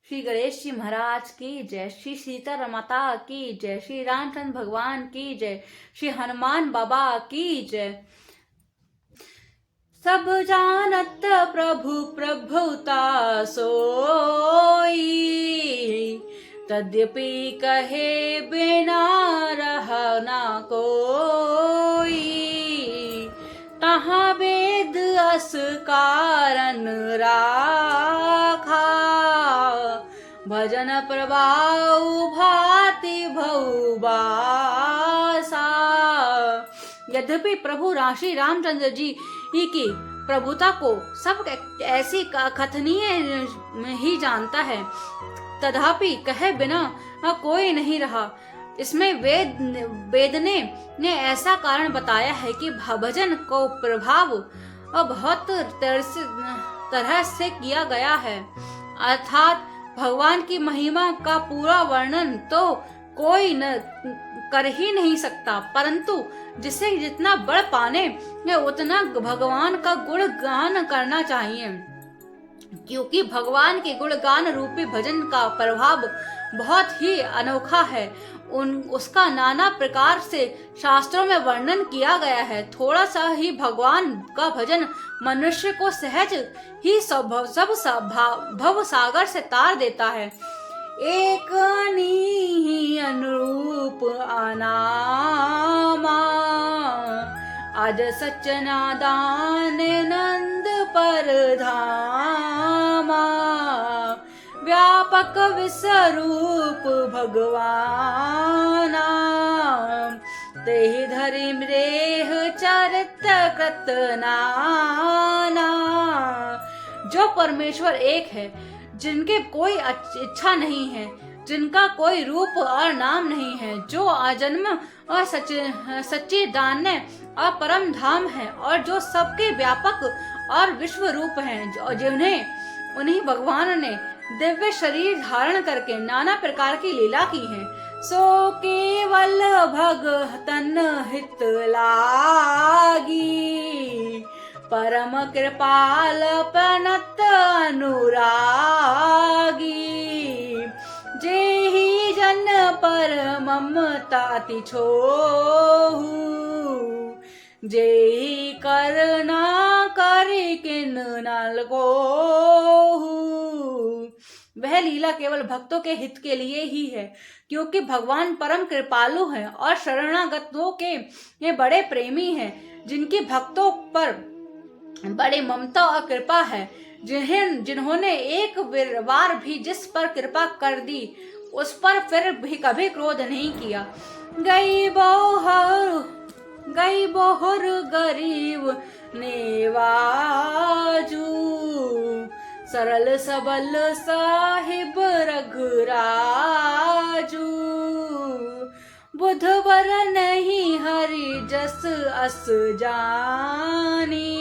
श्री गणेश जी महाराज की जय, श्री सीता माता की जय, श्री रामचंद्र भगवान की जय, श्री हनुमान बाबा की जय। सब जानत प्रभु प्रभुता सोई, तद्यपि कहे बिना रह ना कोई। तहाँ वेद अस कारण राखा, भजन प्रभाव भाति भऊ बासा। यद्यपि प्रभु श्री रामचंद्र जी की प्रभुता को सब ऐसी कथनीय ही जानता है, तथापि कहे बिना कोई नहीं रहा। इसमें वेद ने ऐसा कारण बताया है कि भजन को प्रभाव बहुत तरह से किया गया है, अर्थात भगवान की महिमा का पूरा वर्णन तो कोई न कर ही नहीं सकता, परंतु जिसे जितना बढ़ पाने उतना भगवान का गुणगान करना चाहिए, क्योंकि भगवान के गुणगान रूपी भजन का प्रभाव बहुत ही अनोखा है। उसका नाना प्रकार से शास्त्रों में वर्णन किया गया है। थोड़ा सा ही भगवान का भजन मनुष्य को सहज ही भव सागर से तार देता है। एक ही अनुरूप अनामा, आज सच नादान नंद पर धामा। व्यापक विस्वरूप भगवाना, तेहि धरि मृह चरित्र कृत नाना। जो परमेश्वर एक है, जिनके कोई इच्छा नहीं है, जिनका कोई रूप और नाम नहीं है, जो अजन्म और सच्चे दान्य और परम धाम है, और जो सबके व्यापक और विश्व रूप हैं, और जिन्हें उन्हीं भगवान ने दिव्य शरीर धारण करके नाना प्रकार की लीला की है, सो केवल भगतन हित लागी। परम कृपाल प्रणत अनुरागी, जेहि जन पर ममता तिछोहु। जेहि करुणा करि किन नल कोहु। वह लीला केवल भक्तों के हित के लिए ही है, क्योंकि भगवान परम कृपालु हैं और शरणागतों के बड़े प्रेमी हैं, जिनकी भक्तों पर बड़ी ममता और कृपा है। जिन्होंने एक बार भी जिस पर कृपा कर दी, उस पर फिर भी कभी क्रोध नहीं किया। गई बोहर गरीब नेवाजू, सरल सबल साहिब रघुराजू। बुधवर नहीं हरि जस अस जानी,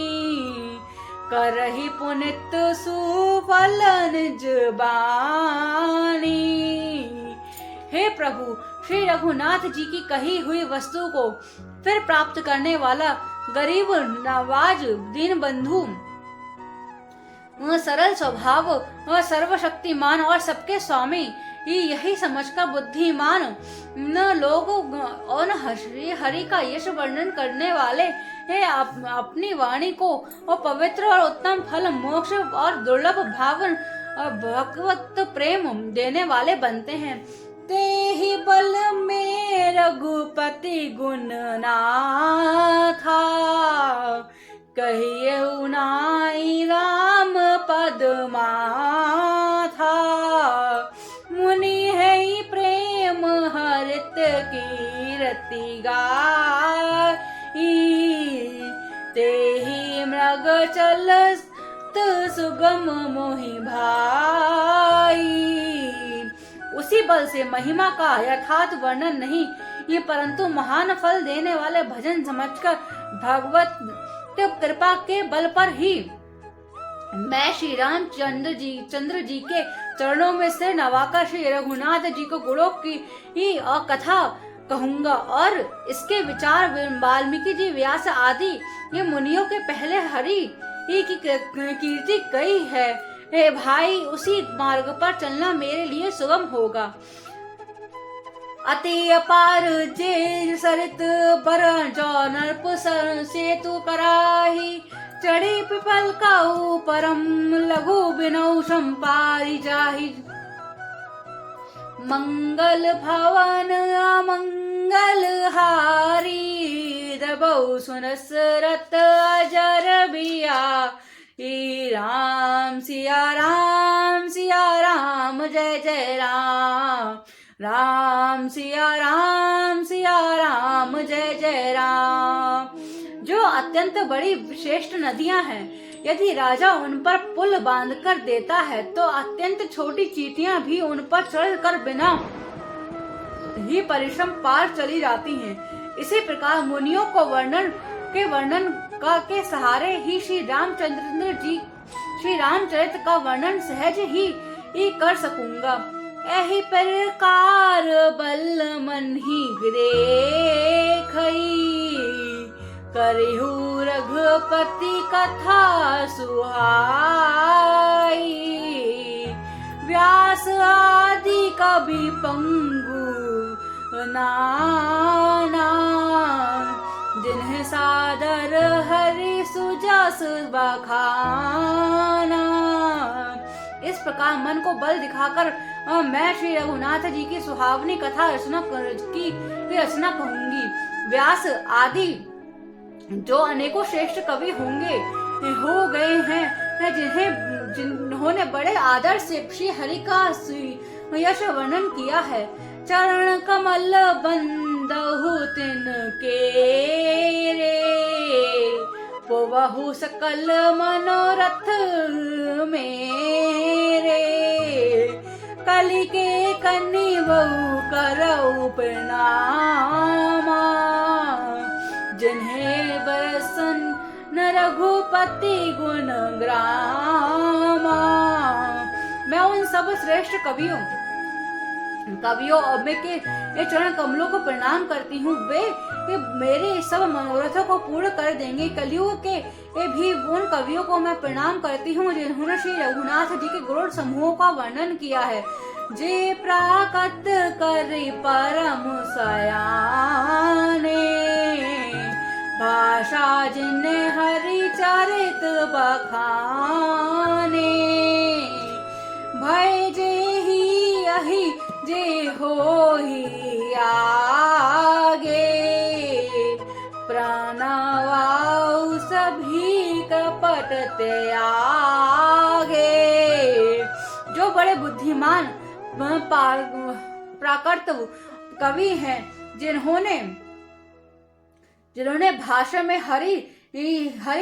करहि पुनित सुफल निज बानी। हे प्रभु, श्री रघुनाथ जी की कही हुई वस्तु को फिर प्राप्त करने वाला गरीब नवाज दीन बंधु, सरल स्वभाव और सर्वशक्तिमान और सबके स्वामी, यही समझकर बुद्धिमान न लोग और हरि का यश वर्णन करने वाले अपनी वाणी को और पवित्र और उत्तम फल, मोक्ष और दुर्लभ भावन और भगवत प्रेम देने वाले बनते हैं। तेहि बल में रघुपति गुण नाथा, कहिए नाई राम पद माथा। मुनि है प्रेम हरित कीरति गाई, तेहि मृग चलत सुगम मोहि भाई। उसी बल से महिमा का यथार्थ वर्णन नहीं, ये परंतु महान फल देने वाले भजन समझकर भगवत कृपा के बल पर ही मैं श्री रामचंद्र जी के चरणों में सिर नवाकर श्री रघुनाथ जी को गुणों की और कथा कहूंगा, और इसके विचार वाल्मीकि जी, व्यास आदि ये मुनियों के पहले हरि की कीर्ति कही है। हे भाई, उसी मार्ग पर चलना मेरे लिए सुगम होगा। अति अपार जे सरित बर जो नरप सेतु कराही, चढ़ी पिपल काऊ परम लघु बिनौ संपारी जाहि। मंगल भवन अमंगल हारी, दबौ सुनस रत अजर बिया। राम सिया राम जय जय राम। राम सिया राम जय जय राम। जो अत्यंत बड़ी श्रेष्ठ नदियां हैं, यदि राजा उन पर पुल बांध कर देता है तो अत्यंत छोटी चींटियां भी उन पर चढ़कर बिना ही परिश्रम पार चली जाती हैं। इसी प्रकार मुनियों को वर्णन के सहारे ही श्री रामचरित का वर्णन सहज ही कर सकूंगा। एहि प्रकार बल मन ही देखई, करिहु रघुपति कथा सुहाई। व्यास आदि कवि पंगु नाना, जिन्हें सादर हरि सुजस बखाना। इस प्रकार मन को बल दिखाकर मैं श्री रघुनाथ जी की सुहावनी कथा रचना कहूंगी। व्यास आदि जो अनेकों श्रेष्ठ कवि हो गए हैं, जिन्होंने बड़े आदर से श्री हरि का यश वर्णन किया है। चरण कमल बंदहु तिनके रे, पुबहु सकल मनोरथ मेरे। कलि के कनि बहु करऊ प्रणामा, जिन्हें बरसन न रघुपति गुण ग्रामा। मैं उन सब श्रेष्ठ कवियों के चरण कमलों को प्रणाम करती हूँ। वे मेरे सब मनोरथों को पूर्ण कर देंगे। कलियुग के भी उन कवियों को मैं प्रणाम करती हूँ जिन्होंने श्री रघुनाथ जी के गुण समूहों का वर्णन किया है। जे प्राकट कर परम सयाने, भाषा जिन्हें हरि चरित बखाने। भय जे ही अहि जे हो ही आगे, प्रणवाऊ सभी कपट त्यागे। जो बड़े बुद्धिमान प्राकृत कवि हैं, जिन्होंने भाषा में हरि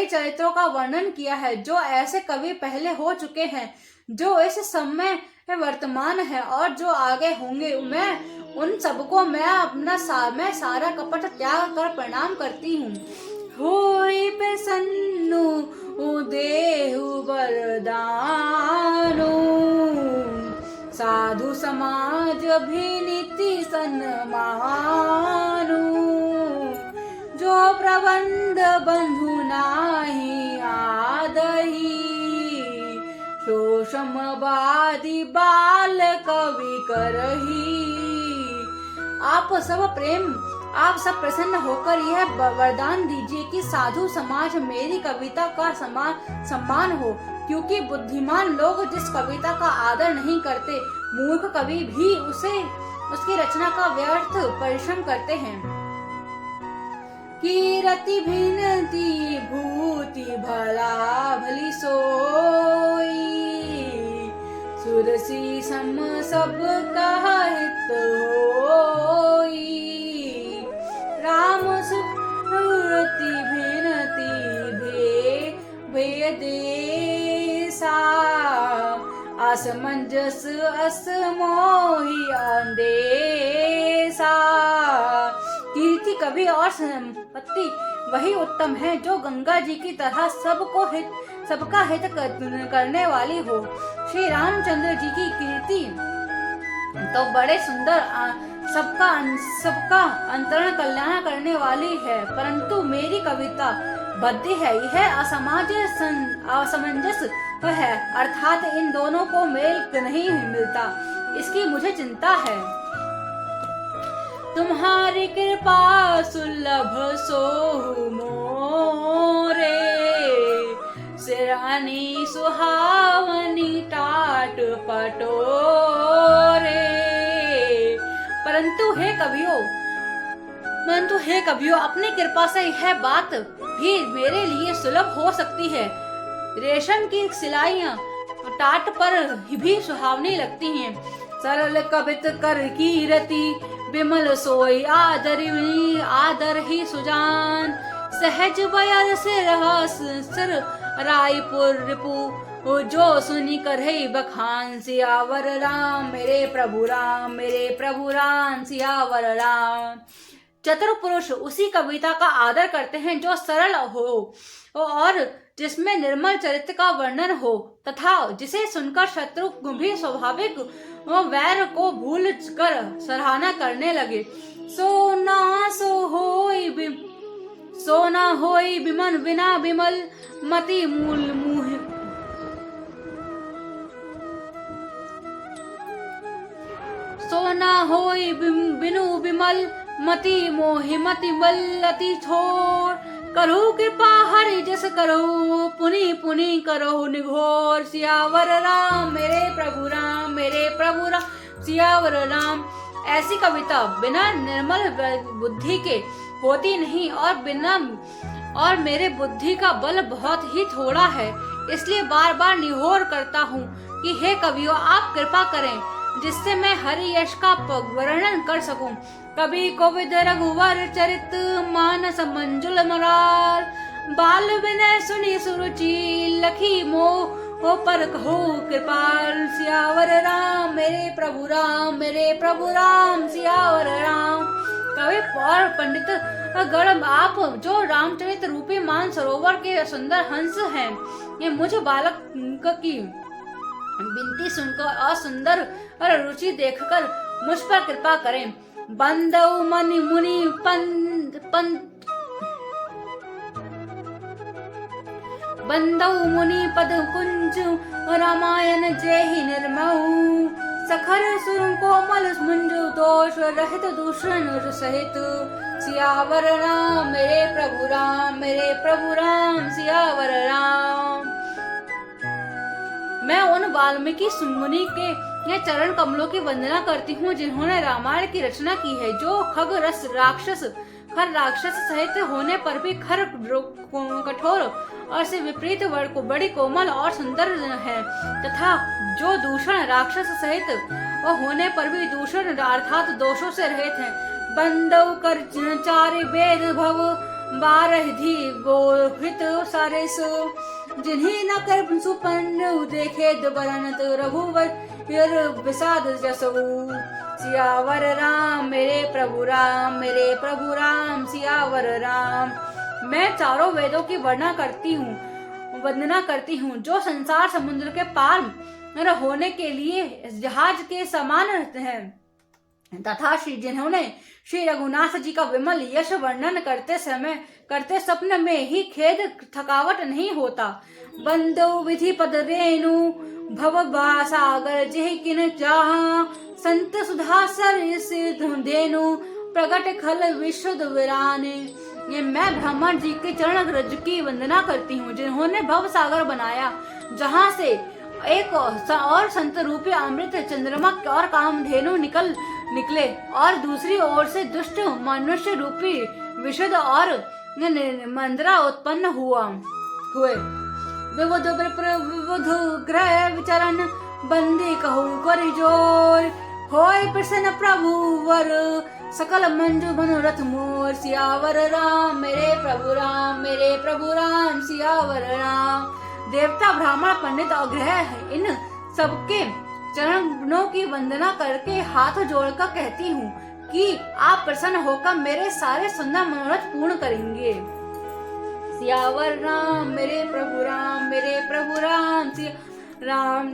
चरित्रों का वर्णन किया है। जो ऐसे कवि पहले हो चुके हैं, जो इस समय वर्तमान है और जो आगे होंगे, मैं उन सबको मैं सारा कपट त्याग कर प्रणाम करती हूँ। होई प्रसन्नु देहु वरदानु, साधु समाज भी नीति सन्मानु। जो प्रबंध बंधु नाही आदही, शोषमवादी बाल कवि करही। आप सब प्रसन्न होकर यह वरदान दीजिए कि साधु समाज मेरी कविता का सम्मान हो, क्योंकि बुद्धिमान लोग जिस कविता का आदर नहीं करते, मूर्ख कवि भी उसकी रचना का व्यर्थ परिश्रम करते हैं। कीरति भिनती भूति भला भली सोई, सुरसी सम सब का हित होई। राम सुरति भिनती भेदेसा, असमंजस असमोहि अंदेसा। कीर्ति कवि और संपत्ति वही उत्तम है जो गंगा जी की तरह सबका हित करने वाली हो। श्री रामचंद्र जी की कीर्ति तो बड़े सुंदर सबका अंतरण कल्याण करने वाली है, परंतु मेरी कविता बद्ध है। यह असमंजस है, अर्थात इन दोनों को मेल नहीं मिलता, इसकी मुझे चिंता है। तुम्हारी कृपा सुलभ सोहु मोरे, सिरानी सुहावनी टाट पटोरे। परंतु हे कवियों, अपनी कृपा से यह बात भी मेरे लिए सुलभ हो सकती है। रेशम की सिलाइयां टाट पर भी सुहावनी लगती हैं। सरल कवित कर कीरति, विमल सोई आदर ही सुजान। सहज बयर से रहस सिर रायपुर रिपु, जो सुनी करहे बखान। सियावर राम मेरे प्रभु राम, मेरे प्रभु राम, सियावर राम। चतुर पुरुष उसी कविता का आदर करते हैं जो सरल हो और जिसमें निर्मल चरित्र का वर्णन हो, तथा जिसे सुनकर शत्रु भी स्वाभाविक वैर को भूल कर सराहना करने लगे। सोना होई बिमन बिना बिमल, मति मूल मुह। सोना होई बिनु बिमल, मति मोहि मति बल्लति छोर। करो कृपा हरि जस करो, पुनि पुनि करो निघोर। सियावर राम मेरे प्रभु राम, मेरे प्रभु राम, सियावर राम। ऐसी कविता बिना निर्मल बुद्धि के होती नहीं, और मेरे बुद्धि का बल बहुत ही थोड़ा है, इसलिए बार बार निहोर करता हूँ कि हे कवियों, आप कृपा करें जिससे मैं हरि यश का वर्णन कर सकूं। कवि कोविद रघुवर चरित, मानस मंजुल मरार। बाल विनय सुनी सुरुचि, लखी मोह पर कहो कृपाल। सियावर राम मेरे प्रभु राम, मेरे प्रभु राम, सियावर राम। कवि और पंडित गण, आप जो रामचरित रूपी मान सरोवर के सुंदर हंस हैं, ये मुझ बालक की विनती सुनकर और सुंदर और रुचि देखकर मुझ पर कृपा करें। बंदौ मनि मुनि बंदौ मुनि पद कुंज, रामायण जेहि निर्मऊ। सखर सुर कोमल मुंजु, दोष रहित दूषण सहित। सियावर राम मेरे प्रभु राम, मेरे प्रभु राम, सियावर राम। मैं उन वाल्मीकि मुनि के ये चरण कमलों की वंदना करती हूँ जिन्होंने रामायण की रचना की है, जो खर राक्षस सहित होने पर भी खर कठोर और से विपरीत बड़ी कोमल और सुंदर है, तथा जो दूषण राक्षस सहित होने पर भी दूषण अर्थात दोषों से रहित हैं। बंदव कर चारि वेद भव, 12 धी गोहित सारेस। जिन्हीं न कर सुपन्न, देखे बरनत रघुवर विषाद जसऊ। सियावर राम मेरे प्रभु राम, मेरे प्रभु राम, सियावर राम। मैं चारों वेदों की वंदना करती हूँ जो संसार समुद्र के पार होने के लिए जहाज के समान रहते हैं, तथा जिन्होंने श्री रघुनाथ जी का विमल यश वर्णन करते स्वप्न में ही खेद थकावट नहीं होता। बंदो विधि पद रेणु, भव सागर जिह किन चाहा। संत सुधा सर धेनु, प्रगट खल विशुद्ध विराने। ये मैं ब्राह्मण जी के चरण रज की वंदना करती हूँ जिन्होंने भव सागर बनाया, जहाँ से एक और संत रूपी अमृत चंद्रमा और कामधेनु निकले और दूसरी ओर से दुष्ट मनुष्य रूपी विशुद्ध और मंद्रा उत्पन्न हुए। विबुध ग्रह विचरण, बंदी कहू कर जोर। होय प्रसन्न प्रभु वर, सकल मंजु मनोरथ मोर। सियावर राम मेरे प्रभु राम, मेरे प्रभु राम, सियावर राम। देवता ब्राह्मण पंडित और ग्रह इन सबके चरणों की वंदना करके हाथ जोड़कर कहती हूँ कि आप प्रसन्न होकर मेरे सारे सुंदर मनोरथ पूर्ण करेंगे। सियावर राम मेरे प्रभु राम, मेरे प्रभु राम, राम